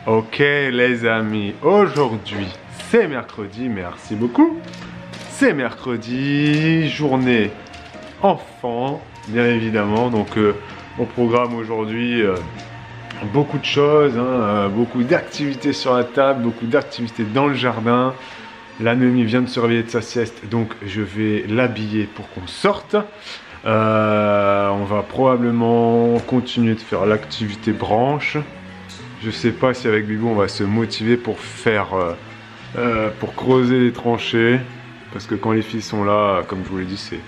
Ok les amis, aujourd'hui c'est mercredi, merci beaucoup. C'est mercredi, journée enfant, bien évidemment. Donc au programme aujourd'hui, beaucoup de choses, beaucoup d'activités sur la table, beaucoup d'activités dans le jardin. La Noémie vient de se réveiller de sa sieste, donc je vais l'habiller pour qu'on sorte. On va probablement continuer de faire l'activité branche. Je sais pas si avec Bibou on va se motiver pour faire, pour creuser les tranchées, parce que quand les filles sont là, comme je vous l'ai dit, c'est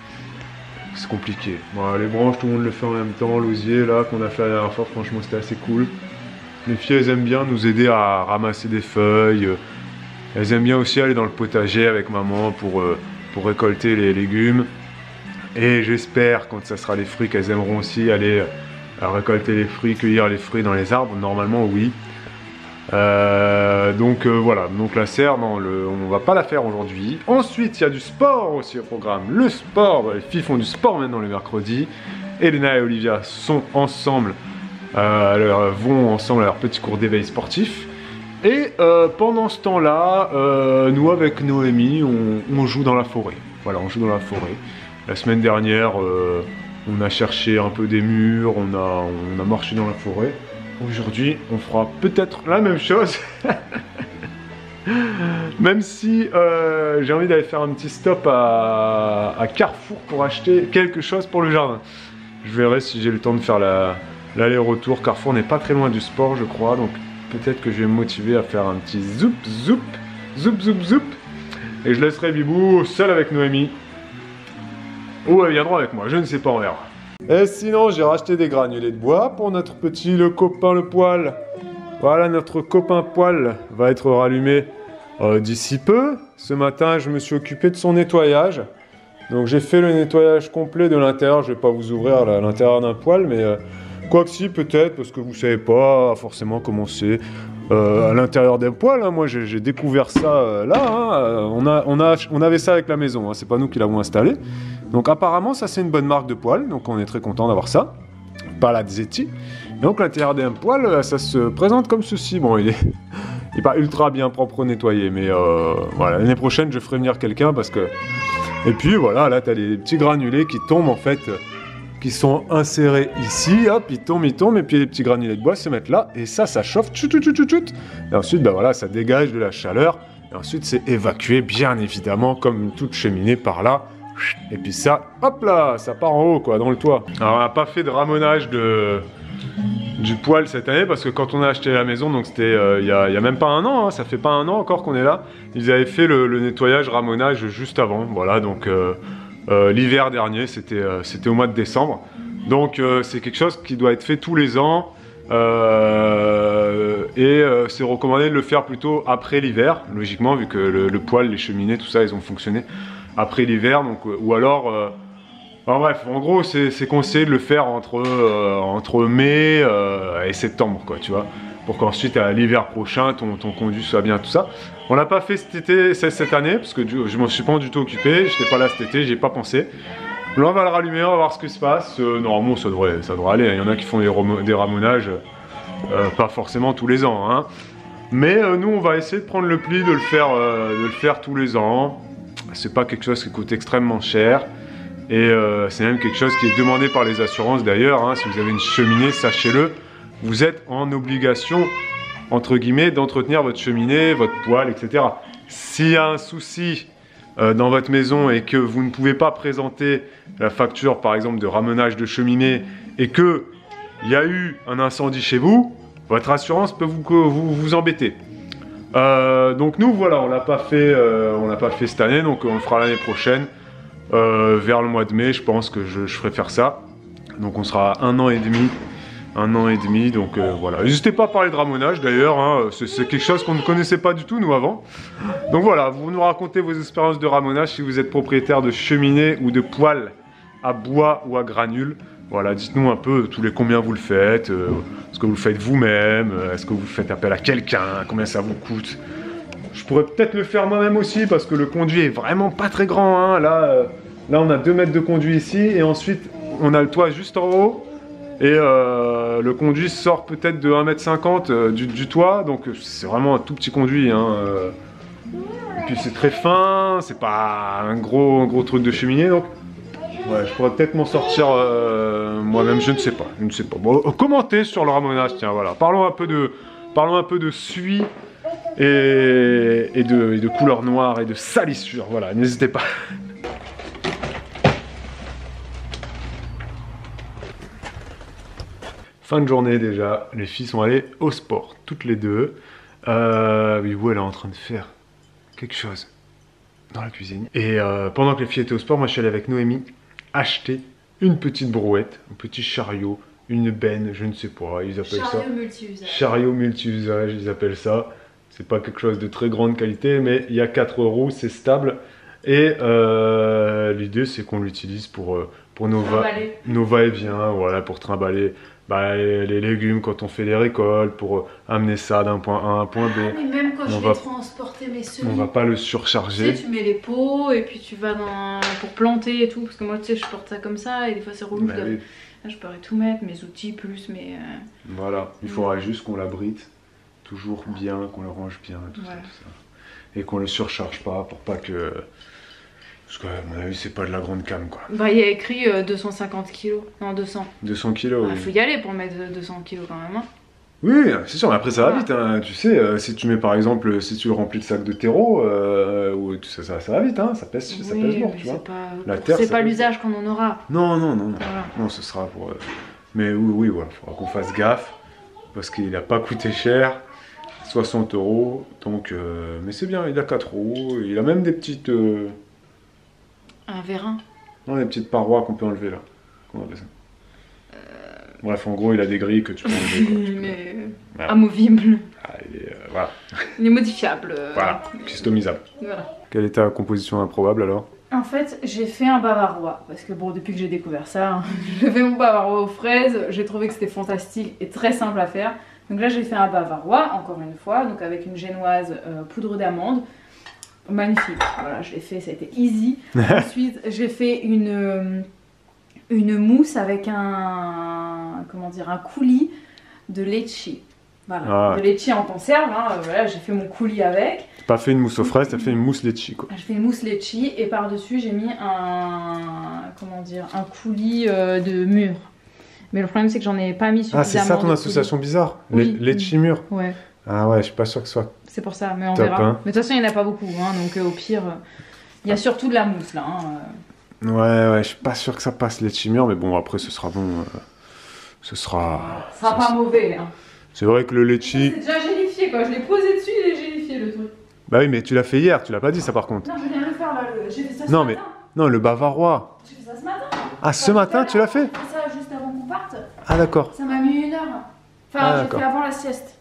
compliqué. Bon, les branches, tout le monde le fait en même temps. L'osier là qu'on a fait la dernière fois, franchement c'était assez cool. Les filles elles aiment bien nous aider à ramasser des feuilles. Elles aiment bien aussi aller dans le potager avec maman pour récolter les légumes. Et j'espère quand ça sera les fruits qu'elles aimeront aussi aller récolter les fruits, cueillir les fruits dans les arbres. Normalement oui. Donc voilà, donc la serre, non, on va pas la faire aujourd'hui. Ensuite il y a du sport aussi au programme. Le sport, les filles font du sport maintenant le mercredi. Elena et Olivia sont ensemble, vont ensemble à leur petit cours d'éveil sportif. Et pendant ce temps-là, nous avec Noémie, on joue dans la forêt. Voilà, on joue dans la forêt. La semaine dernière, on a cherché un peu des murs, on a marché dans la forêt. Aujourd'hui, on fera peut-être la même chose. Même si j'ai envie d'aller faire un petit stop à Carrefour pour acheter quelque chose pour le jardin. Je verrai si j'ai le temps de faire l'aller-retour. Carrefour n'est pas très loin du sport, je crois. Donc peut-être que je vais me motiver à faire un petit zoup, zoup, zoup, zoup, zoup. Et je laisserai Bibou seul avec Noémie. Ou elle viendra avec moi, je ne sais pas, on verra. Et sinon, j'ai racheté des granulés de bois pour notre petit copain le poil. Voilà, notre copain poil va être rallumé d'ici peu. Ce matin, je me suis occupé de son nettoyage. Donc j'ai fait le nettoyage complet de l'intérieur. Je ne vais pas vous ouvrir l'intérieur d'un poil, mais quoi que si, peut-être, parce que vous ne savez pas forcément comment c'est à l'intérieur d'un poil. Hein. Moi, j'ai découvert ça là. Hein. On avait ça avec la maison, hein. C'est pas nous qui l'avons installé. Donc apparemment, ça c'est une bonne marque de poil. Donc on est très content d'avoir ça. Palazzetti. Donc l'intérieur d'un poil, ça se présente comme ceci. Bon, il est pas ultra bien propre nettoyé, mais voilà. L'année prochaine, je ferai venir quelqu'un parce que... Et puis voilà, là, tu as les petits granulés qui tombent en fait, qui sont insérés ici, hop, ils tombent, et puis les petits granulés de bois se mettent là, et ça chauffe, tchout, tchout, tchout, tchout. Et ensuite, ben voilà, ça dégage de la chaleur, et ensuite c'est évacué, bien évidemment, comme une toute cheminée par là, et puis ça, hop là, ça part en haut, quoi, dans le toit. Alors, on n'a pas fait de ramonage du poêle cette année, parce que quand on a acheté la maison, donc c'était il y a même pas un an, hein, ça fait pas un an encore qu'on est là, ils avaient fait le nettoyage, ramonage juste avant, voilà, donc l'hiver dernier, c'était au mois de décembre, donc c'est quelque chose qui doit être fait tous les ans, et c'est recommandé de le faire plutôt après l'hiver, logiquement, vu que le poêle, les cheminées, tout ça, ils ont fonctionné après l'hiver, donc ou alors... Enfin, bref, en gros, c'est conseillé de le faire entre mai et septembre, quoi, tu vois, pour qu'ensuite, à l'hiver prochain, ton conduit soit bien, tout ça. On l'a pas fait cette année, parce que je m'en suis pas du tout occupé, j'étais pas là cet été, j'y ai pas pensé. Là, on va le rallumer, on va voir ce qui se passe. Normalement, ça devrait aller, il y en a qui font des ramonages, pas forcément tous les ans, hein. Mais nous, on va essayer de prendre le pli de le faire tous les ans. C'est pas quelque chose qui coûte extrêmement cher. Et c'est même quelque chose qui est demandé par les assurances d'ailleurs, hein. Si vous avez une cheminée, sachez-le, vous êtes en obligation, entre guillemets, d'entretenir votre cheminée, votre poêle, etc. S'il y a un souci dans votre maison et que vous ne pouvez pas présenter la facture, par exemple, de ramonage de cheminée et qu'il y a eu un incendie chez vous, votre assurance peut vous embêter. Donc nous, voilà, on l'a pas fait cette année, donc on le fera l'année prochaine. Vers le mois de mai, je pense que je ferai faire ça. Donc on sera à 1 an et demi, donc voilà. N'hésitez pas à parler de ramonage d'ailleurs, hein, c'est quelque chose qu'on ne connaissait pas du tout nous avant. Donc voilà, vous nous racontez vos expériences de ramonage si vous êtes propriétaire de cheminée ou de poêle à bois ou à granules. Voilà, dites-nous un peu tous les combien vous le faites, est-ce que vous le faites vous-même, est-ce que vous faites appel à quelqu'un, combien ça vous coûte. Je pourrais peut-être le faire moi-même aussi parce que le conduit est vraiment pas très grand, hein. Là on a 2 mètres de conduit ici et ensuite on a le toit juste en haut Et le conduit sort peut-être de 1,50 m du toit, donc c'est vraiment un tout petit conduit. Hein, et puis c'est très fin, c'est pas un gros truc de cheminée, donc ouais, je pourrais peut-être m'en sortir moi-même, je ne sais pas. Bon, commentez sur le ramonage, tiens, voilà. Parlons un peu de suie et de couleur noire et de salissure, voilà, n'hésitez pas. Fin de journée déjà, les filles sont allées au sport, toutes les deux. Bibou, elle est en train de faire quelque chose dans la cuisine. Et pendant que les filles étaient au sport, moi je suis allé avec Noémie acheter une petite brouette, un petit chariot, une benne, je ne sais pas, ils appellent ça. Chariot multi-usage. Chariot multi-usage, ils appellent ça. C'est pas quelque chose de très grande qualité, mais il y a 4 roues, c'est stable. Et l'idée c'est qu'on l'utilise pour nos va-et-vient, voilà, pour trimballer les légumes quand on fait les récoltes, pour amener ça d'un point A à un point B. Ah, mais même quand je vais transporter mes semis, on va pas le surcharger. Tu sais, tu mets les pots et puis tu vas pour planter et tout, parce que moi tu sais je porte ça comme ça et des fois c'est relou. Bah oui. Là je pourrais tout mettre, mes outils plus mes... Voilà, il faudra juste qu'on l'abrite toujours bien, qu'on le range bien, tout ça. Et qu'on le surcharge pas pour pas que... Parce que, à mon avis, c'est pas de la grande cam, quoi. Bah, il y a écrit 250 kg. Non, 200. 200 kilos, Il faut y aller pour mettre 200 kg quand même. Hein. Oui, c'est sûr, mais après ça va vite. Hein. Tu sais, si tu mets par exemple, si tu le remplis de sacs de terreau, ça va vite, hein. Ça pèse lourd, tu vois. C'est pas l'usage qu'on en aura. Non. Voilà. Non, ce sera pour... Mais oui, voilà, faudra qu'on fasse gaffe. Parce qu'il n'a pas coûté cher. 60 €. Donc, mais c'est bien, il a 4 roues. Il a même des petites... Un vérin. Non, les petites parois qu'on peut enlever là. Comment on appelle ça? Bref, en gros, il a des grilles que tu peux enlever. Quoi, mais voilà. Amovible. Ah, voilà. Il est modifiable. Voilà, customisable. Voilà. Quelle est ta composition improbable alors? En fait, j'ai fait un bavarois. Parce que bon, depuis que j'ai découvert ça, hein, j'ai fait mon bavarois aux fraises. J'ai trouvé que c'était fantastique et très simple à faire. Donc là, j'ai fait un bavarois, encore une fois, donc avec une génoise poudre d'amande. Magnifique, voilà, je l'ai fait, ça a été easy. Ensuite, j'ai fait une mousse avec un coulis de litchi. Voilà, de litchi en conserve, hein, voilà, j'ai fait mon coulis avec. T'as pas fait une mousse aux fraises, t'as fait une mousse litchi quoi. J'ai fait une mousse litchi et par-dessus j'ai mis un coulis de mûre. Mais le problème c'est que j'en ai pas mis suffisamment. Ah, c'est ça ton association bizarre? Oui. Litchi mûre? Ouais. Ah ouais, je suis pas sûr que ce soit... C'est pour ça, mais on top, verra. Hein. Mais de toute façon, il n'y en a pas beaucoup, hein, donc au pire, il y a surtout de la mousse là. Hein. Ouais, je suis pas sûr que ça passe les chimures, mais bon, après ce sera bon. Ce sera pas mauvais. Hein. C'est vrai que le litchi... C'est déjà gélifié quoi, je l'ai posé dessus, il est gélifié le truc. Bah oui, mais tu l'as fait hier, tu l'as pas dit ça par contre. Non, je viens de le faire là, j'ai fait ça ce matin. Non, le bavarois. J'ai fait ça ce matin. Ah, ce matin tu l'as fait? J'ai fait ça juste avant qu'on parte. Ah d'accord. Ça m'a mis 1 heure. Enfin, j'ai fait avant la sieste.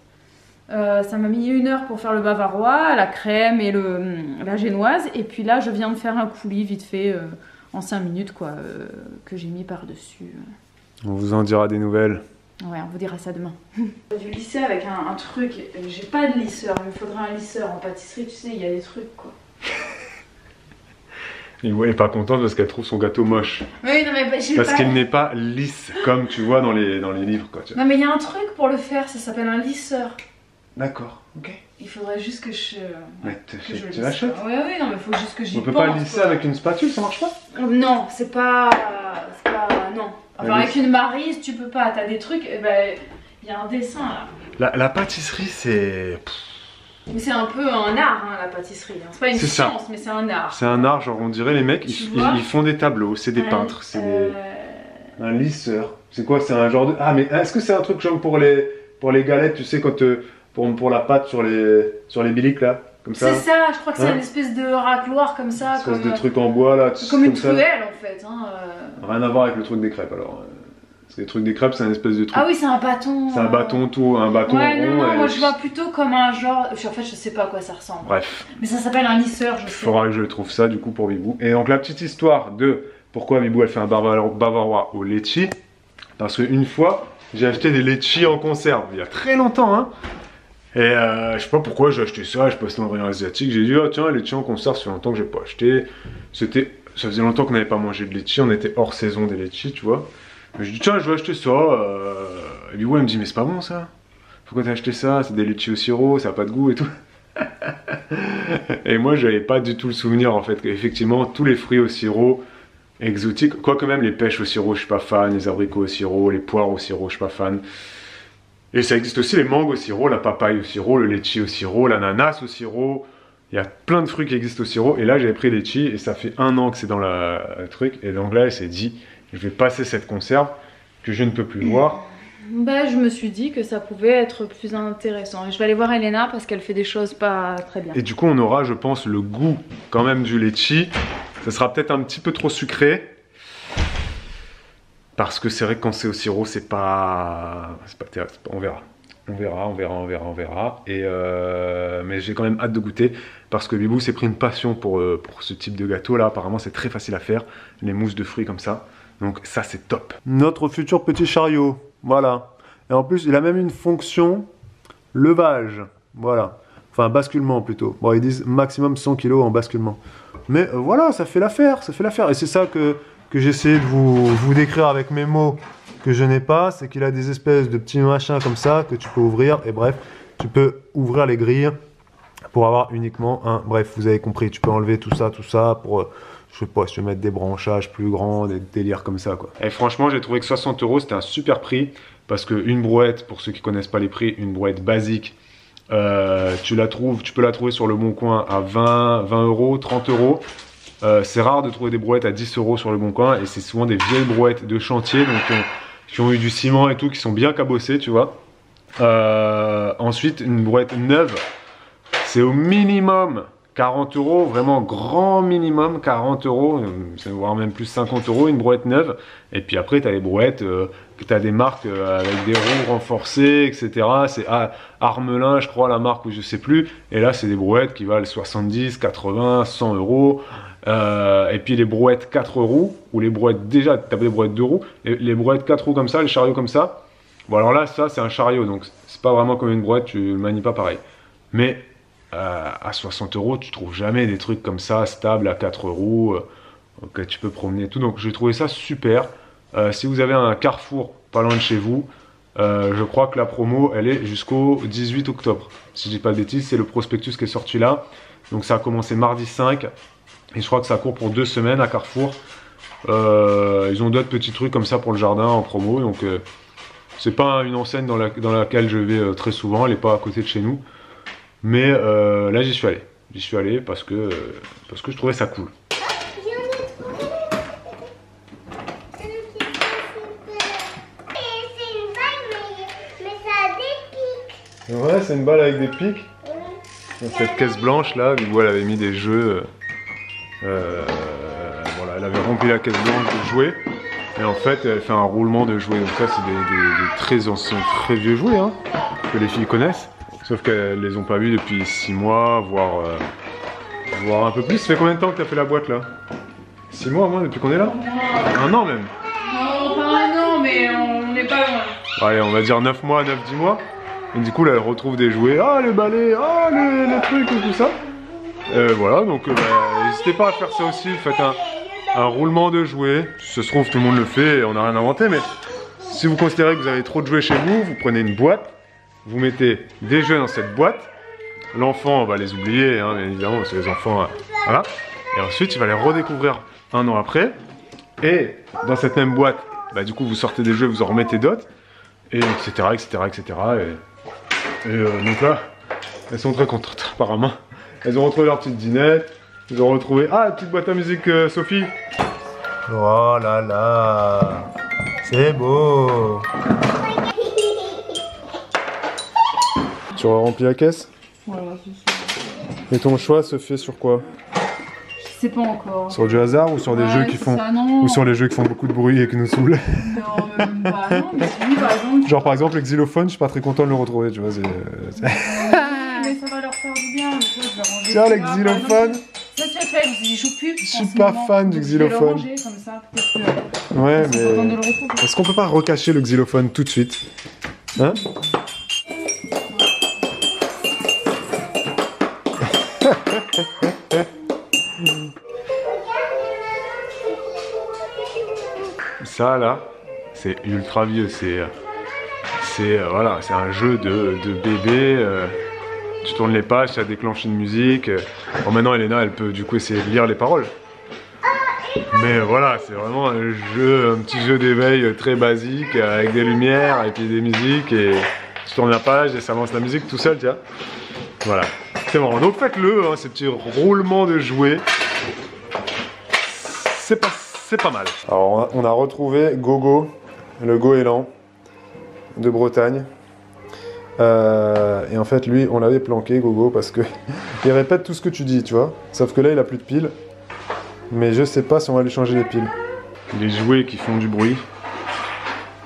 Ça m'a mis 1 heure pour faire le bavarois, la crème et la génoise. Et puis là, je viens de faire un coulis vite fait en 5 minutes, quoi, que j'ai mis par-dessus. On vous en dira des nouvelles. Ouais, on vous dira ça demain. J'ai dû lisser avec un truc. J'ai pas de lisseur, il me faudrait un lisseur. En pâtisserie, tu sais, il y a des trucs, quoi. Et ouais, elle est pas contente parce qu'elle trouve son gâteau moche. Oui, non, mais parce qu'il n'est pas lisse, comme tu vois dans les livres, quoi. Tu vois. Non, mais il y a un truc pour le faire, ça s'appelle un lisseur. D'accord, ok. Il faudrait juste que je... Mais tu l'achètes? Oui, non, mais il faut juste que j'y pense. On peut pas lisser avec une spatule, ça marche pas? Non, c'est pas... Non. Enfin, avec une maryse, tu peux pas. T'as des trucs... Ben, il y a un dessin, là. La pâtisserie, c'est... Mais c'est un peu un art, hein, la pâtisserie. Hein. C'est pas une science, mais c'est un art. C'est un art, genre on dirait les mecs, ils font des tableaux, c'est des peintres, c'est un lisseur. C'est quoi? C'est un genre de... Ah, mais est-ce que c'est un truc genre pour les galettes, tu sais, quand... Pour la pâte sur les biliques là, comme ça. C'est ça, je crois que c'est une espèce de racloir comme ça. Une espèce de truc en bois là. Comme une truelle en fait. Hein, Rien à voir avec le truc des crêpes alors. Parce que les trucs des crêpes c'est un espèce de truc. Ah oui, c'est un bâton. C'est un bâton tout, un bâton ouais, rond. Non, moi je vois plutôt comme un genre. En fait, je sais pas à quoi ça ressemble. Bref. Mais ça s'appelle un lisseur, je sais. Il faudra que je trouve ça du coup pour Bibou. Et donc la petite histoire de pourquoi Bibou elle fait un bavarois au litchi. Parce qu'une fois, j'ai acheté des litchis en conserve il y a très longtemps, hein. Et je sais pas pourquoi j'ai acheté ça, je passais dans un rayon asiatique, j'ai dit oh tiens les litchis en conserve, ça fait longtemps que j'ai pas acheté. Ça faisait longtemps qu'on n'avait pas mangé de litchi, on était hors saison des litchis, tu vois. Je dis tiens, je vais acheter ça. Et puis ouais, elle me dit mais c'est pas bon ça. Pourquoi t'as acheté ça? C'est des litchis au sirop, ça a pas de goût et tout. Et moi, j'avais pas du tout le souvenir en fait qu'effectivement tous les fruits au sirop exotiques, quoique même les pêches au sirop, je suis pas fan, les abricots au sirop, les poires au sirop, je suis pas fan. Et ça existe aussi les mangues au sirop, la papaye au sirop, le litchi au sirop, l'ananas au sirop. Il y a plein de fruits qui existent au sirop. Et là, j'avais pris litchi et ça fait 1 an que c'est dans le truc. Et donc là, elle s'est dit, je vais passer cette conserve que je ne peux plus voir. Bah, je me suis dit que ça pouvait être plus intéressant. Et je vais aller voir Elena parce qu'elle fait des choses pas très bien. Et du coup, on aura, je pense, le goût quand même du litchi. Ça sera peut-être un petit peu trop sucré. Parce que c'est vrai que quand c'est au sirop, c'est pas terrible. On verra. On verra. Et mais j'ai quand même hâte de goûter. Parce que Bibou s'est pris une passion pour ce type de gâteau là. Apparemment, c'est très facile à faire. Les mousses de fruits comme ça. Donc ça, c'est top. Notre futur petit chariot. Voilà. Et en plus, il a même une fonction levage. Voilà. Enfin, basculement plutôt. Bon, ils disent maximum 100 kg en basculement. Mais voilà, ça fait l'affaire. Ça fait l'affaire. Et c'est ça que j'ai essayé de vous décrire avec mes mots que je n'ai pas. C'est qu'il a des espèces de petits machins comme ça que tu peux ouvrir. Et bref, tu peux ouvrir les grilles pour avoir uniquement un... Bref, vous avez compris. Tu peux enlever tout ça pour... je sais pas, si tu veux mettre des branchages plus grands, des délires comme ça, quoi. Et franchement, j'ai trouvé que 60 €, c'était un super prix. Parce qu'une brouette, pour ceux qui connaissent pas les prix, une brouette basique, tu peux la trouver sur le Bon Coin à 20 €, 30 €. C'est rare de trouver des brouettes à 10 € sur le Bon Coin. Et c'est souvent des vieilles brouettes de chantier, donc qui ont eu du ciment et tout, qui sont bien cabossées, tu vois. Ensuite, une brouette neuve, c'est au minimum 40 €, vraiment grand minimum 40 €, voire même plus 50 € une brouette neuve. Et puis après, tu as les brouettes, tu as des marques avec des roues renforcées, etc. C'est Armelin, je crois, la marque, ou je sais plus. Et là, c'est des brouettes qui valent 70, 80, 100 €. Et puis les brouettes 4 roues, ou les brouettes, déjà, tu as des brouettes 2 roues, et les brouettes 4 roues comme ça, les chariots comme ça. Bon, alors là, ça, c'est un chariot, donc c'est pas vraiment comme une brouette, tu le manies pas pareil. Mais à 60 €, tu trouves jamais des trucs comme ça, stables, à 4 roues, que tu peux promener et tout. Donc j'ai trouvé ça super. Si vous avez un Carrefour pas loin de chez vous, je crois que la promo, elle est jusqu'au 18 octobre. Si je dis pas de bêtises, c'est le prospectus qui est sorti là. Donc ça a commencé mardi 5. Et je crois que ça court pour 2 semaines à Carrefour. Ils ont d'autres petits trucs comme ça pour le jardin en promo. Donc c'est pas une enseigne dans laquelle je vais très souvent. Elle n'est pas à côté de chez nous. Mais là j'y suis allé. J'y suis allé parce que je trouvais ça cool. Ouais, c'est une balle avec des pics. Dans cette caisse blanche là, Bibou elle avait mis des jeux. Voilà, elle avait rempli la caisse blanche de jouets. Et en fait, elle fait un roulement de jouets. Donc ça, c'est des très anciens, très vieux jouets hein, que les filles connaissent. Sauf qu'elles les ont pas vus depuis 6 mois, voire un peu plus. Ça fait combien de temps que tu as fait la boîte là? 6 mois au moins depuis qu'on est là? 1 an même? Non, pas 1 an, mais on n'est pas loin. Allez, on va dire 9 mois, 9-10 mois. Et du coup, là, elle retrouve des jouets. Ah, les balais, ah, les trucs et tout ça. Voilà, donc n'hésitez pas à faire ça aussi. Faites un roulement de jouets. Si ça se trouve, tout le monde le fait et on n'a rien inventé. Mais si vous considérez que vous avez trop de jouets chez vous, vous prenez une boîte. Vous mettez des jeux dans cette boîte. L'enfant va les oublier, hein, bien évidemment, parce que les enfants, voilà. Et ensuite, il va les redécouvrir 1 an après. Et dans cette même boîte, bah, du coup, vous sortez des jeux, vous en remettez d'autres. Et etc. Et donc là, elles sont très contentes, apparemment. Elles ont retrouvé leur petite dinette. Elles ont retrouvé... Ah, la petite boîte à musique, Sophie. Oh là là. C'est beau. Tu auras rempli la caisse? Voilà, c'est ça. Et ton choix se fait sur quoi? Je sais pas encore. Sur du hasard ou sur des jeux qui font... Ça, non. Ou sur les jeux qui font beaucoup de bruit et qui nous saoulent? Non, même pas. Non, mais oui, par exemple... Genre par exemple le xylophone, je suis pas très content de le retrouver, tu vois. Mais ça va leur faire du bien. Tiens, le xylophone. Ça, tu fait, ils jouent plus. Je suis pas fan du xylophone. Je vais le ranger comme ça, peut-être que... Ouais, mais... Est-ce qu'on peut pas recacher le xylophone tout de suite? Hein? Ça là, c'est ultra vieux, voilà, c'est un jeu de bébé, tu tournes les pages, ça déclenche une musique. Bon, maintenant Elena elle peut du coup essayer de lire les paroles. Mais voilà, c'est vraiment un petit jeu d'éveil très basique avec des lumières et puis des musiques et tu tournes la page et ça lance la musique tout seul, tu vois. Voilà, c'est marrant. Donc faites-le, hein, ces petits roulements de jouets. C'est pas mal. Alors on a retrouvé Gogo, le goéland de Bretagne. Et en fait lui on l'avait planqué Gogo parce que il répète tout ce que tu dis, tu vois. Sauf que là il a plus de piles. Mais je sais pas si on va lui changer les piles. Les jouets qui font du bruit,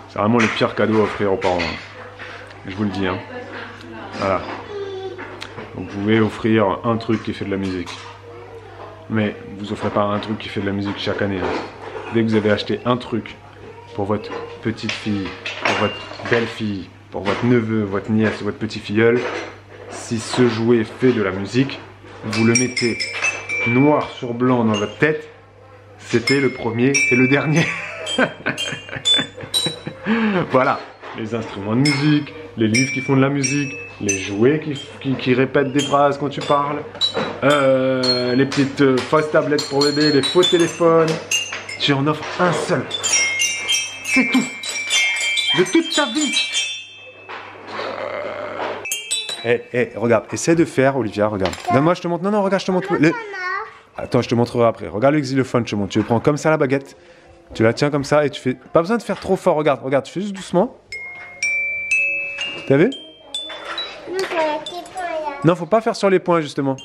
c'est vraiment le pire cadeau à offrir aux parents. Je vous le dis. Hein. Voilà. Donc, vous pouvez offrir un truc qui fait de la musique. Mais vous offrez pas un truc qui fait de la musique chaque année. Hein. Dès que vous avez acheté un truc pour votre petite fille, pour votre belle-fille, pour votre neveu, votre nièce, votre petit-filleul, si ce jouet fait de la musique, vous le mettez noir sur blanc dans votre tête, c'était le premier et le dernier. Voilà, les instruments de musique, les livres qui font de la musique, les jouets qui répètent des phrases quand tu parles, les petites fausses tablettes pour bébé, les faux téléphones. Tu en offres un seul. C'est tout. De toute ta vie. Regarde, essaie de faire, Olivia, regarde. Donne-moi, je te montre. Non, regarde, je te montre. Attends, je te montrerai après. Regarde le xylophone, je te montre. Tu le prends comme ça la baguette. Tu la tiens comme ça et tu fais... Pas besoin de faire trop fort, regarde, tu fais juste doucement. T'as vu? Non, faut pas faire sur les points, justement.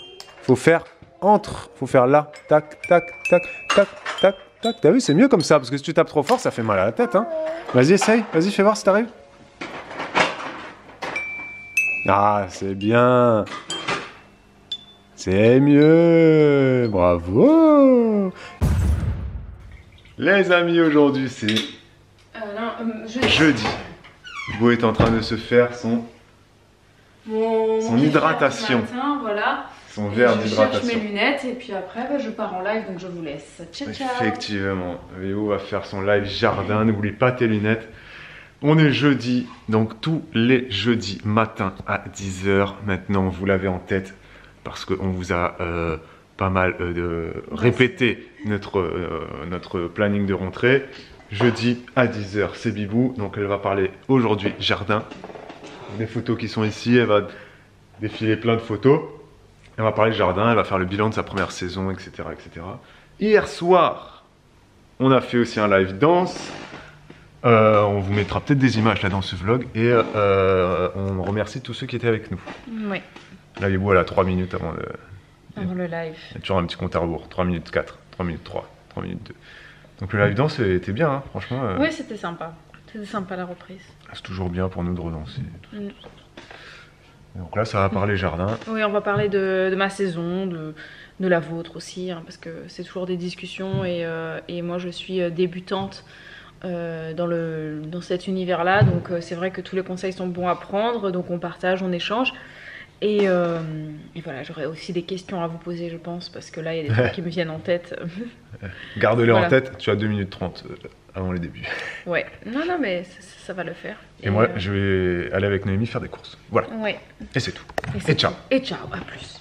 Faut faire entre. Faut faire là. Tac, tac, tac, tac, tac, tac. T'as vu, c'est mieux comme ça, parce que si tu tapes trop fort, ça fait mal à la tête, hein. Vas-y, essaye. Vas-y, fais voir si t'arrives. Ah, c'est bien. C'est mieux. Bravo. Les amis, aujourd'hui, c'est jeudi. Beau est en train de se faire son hydratation. Matin, voilà. Son verre d'hydratation. Je cherche mes lunettes et puis après, je pars en live, donc je vous laisse. Ciao, ciao. Effectivement, Véo va faire son live jardin. N'oublie pas tes lunettes. On est jeudi, donc tous les jeudis matin à 10 h. Maintenant, vous l'avez en tête parce qu'on vous a pas mal répété notre planning de rentrée. Jeudi à 10 h, c'est Bibou. Donc elle va parler aujourd'hui jardin. Les photos qui sont ici, elle va défiler plein de photos. Elle va parler jardin, elle va faire le bilan de sa première saison, etc. etc. Hier soir, on a fait aussi un live danse. On vous mettra peut-être des images là dans ce vlog et on remercie tous ceux qui étaient avec nous. Oui. Là, Bibou, elle a 3 minutes avant le live. Il y a toujours un petit compte à rebours. 3 minutes 4, 3 minutes 3, 3 minutes 2. Donc le live danse était bien, hein, franchement. Oui, c'était sympa. C'était sympa la reprise. C'est toujours bien pour nous de redanser. Donc là, ça va parler jardin. Oui, on va parler de ma saison, de la vôtre aussi, hein, parce que c'est toujours des discussions et moi je suis débutante dans cet univers-là, donc c'est vrai que tous les conseils sont bons à prendre, donc on partage, on échange. Et voilà, j'aurais aussi des questions à vous poser, je pense, parce que là, il y a des trucs qui me viennent en tête. Garde-les en tête, tu as 2 minutes 30 avant les débuts. Ouais, non, mais ça va le faire. Et moi, je vais aller avec Noémie faire des courses. Voilà. Ouais. Et c'est tout. Et ciao. Et ciao, à plus.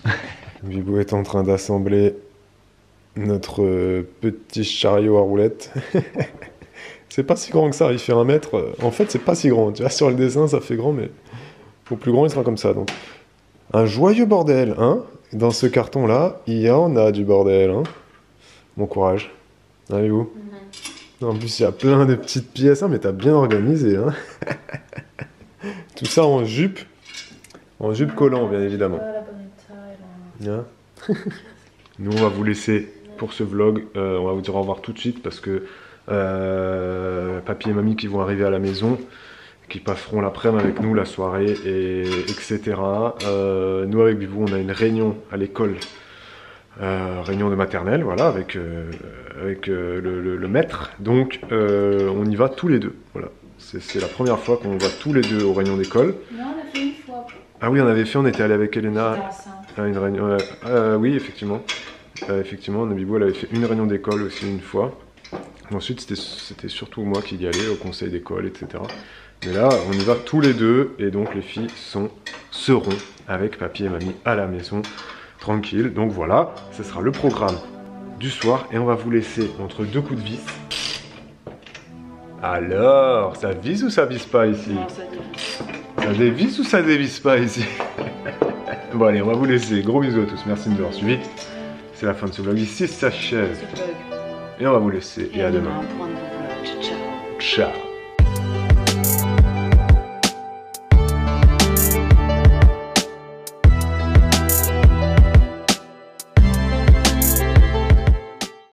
Bibou est en train d'assembler notre petit chariot à roulettes. C'est pas si grand que ça, il fait 1 mètre. En fait, c'est pas si grand. Tu vois, sur le dessin, ça fait grand, mais au plus grand, il sera comme ça. Donc, un joyeux bordel, hein. Dans ce carton-là, il y en a du bordel, hein. Bon courage. Allez-vous. En plus, il y a plein de petites pièces, hein, mais t'as bien organisé, hein. Tout ça en jupe collant, bien évidemment. Hein. Nous, on va vous laisser pour ce vlog. On va vous dire au revoir tout de suite parce que papy et mamie qui vont arriver à la maison, qui passeront l'après-midi avec nous, la soirée, etc. Nous, avec Bibou, on a une réunion à l'école, réunion de maternelle, voilà, avec le maître. Donc, on y va tous les deux. Voilà. C'est la première fois qu'on va tous les deux aux réunions d'école. Non, on a fait une fois. Ah oui, on avait fait, on était allé avec Elena à une réunion. Oui, effectivement. Effectivement, Bibou, elle avait fait une réunion d'école aussi une fois. Ensuite, c'était surtout moi qui y allais au conseil d'école, etc. Mais là, on y va tous les deux, et donc les filles seront avec papy et mamie à la maison, tranquille. Donc voilà, ce sera le programme du soir, et on va vous laisser entre deux coups de vis. Alors, ça vise ou ça vise pas ici? Non, ça dévisse. Ça dévisse ou ça dévisse pas ici? Bon allez, on va vous laisser. Gros bisous à tous, merci de nous avoir suivis. C'est la fin de ce vlog, ici s'achève. Et on va vous laisser, et à demain. Pour un nouveau vlog. Ciao. Ciao.